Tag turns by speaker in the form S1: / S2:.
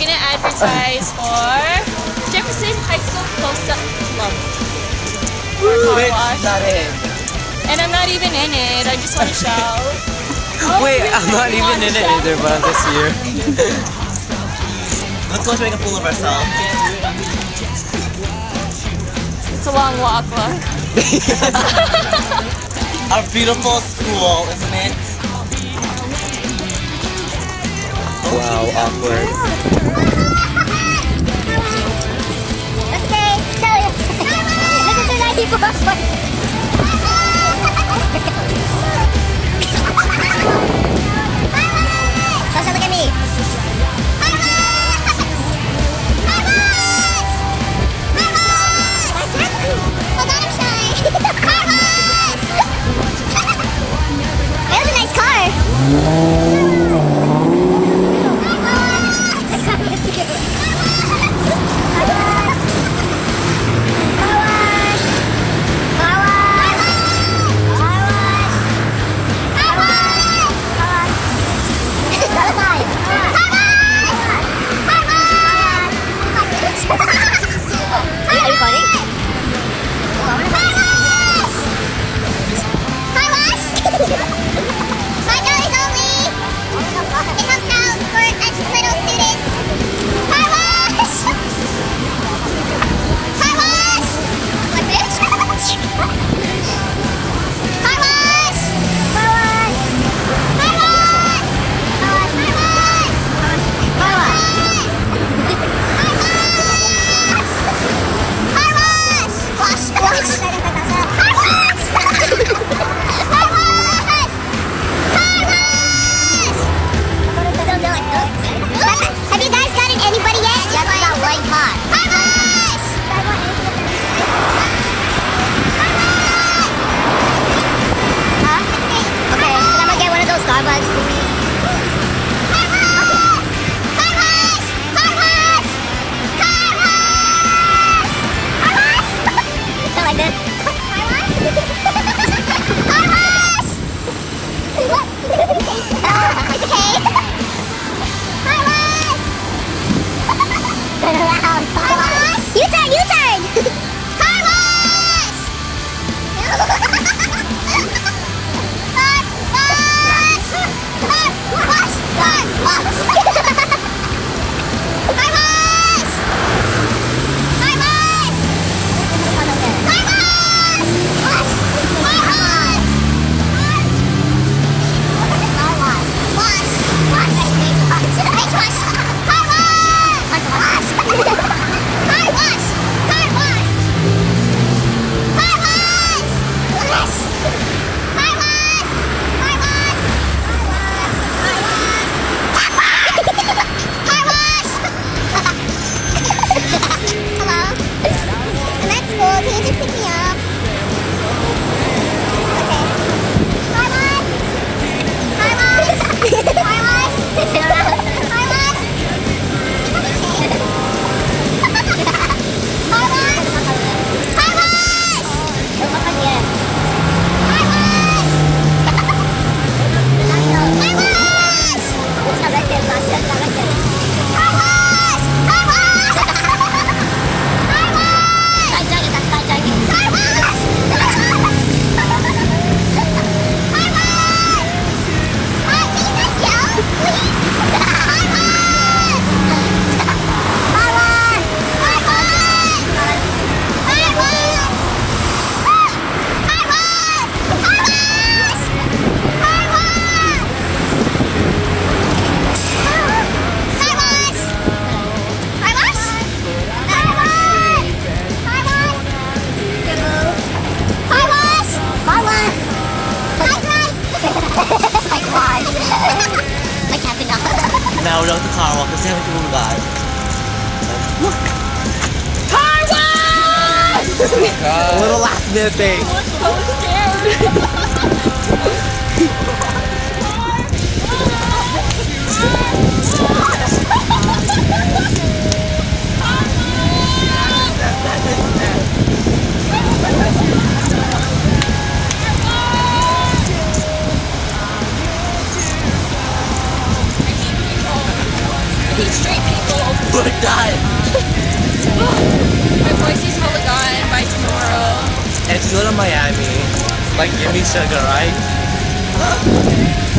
S1: gonna advertise for Jefferson High School Close-Up Club.
S2: Wait, not it.
S1: And I'm not even in it. I just want to shout.
S2: Wait, I'm not even in it either, but I'm just here. Let's go make a fool of ourselves.
S1: It's a long walk, look.
S2: Our beautiful school, isn't it? Wow, awkward.
S3: Okay, so this is the 94th one. Sasha, look at me. Hold on, I'm shy. That was a nice car.
S2: Now we're at the car wash kasi haven't even got. Look!
S1: Car wash!
S2: A little last minute thing.
S1: I was so straight people
S2: We're done.
S1: My voice is hella gone by tomorrow.
S2: And if you go to Miami, like give me sugar, right?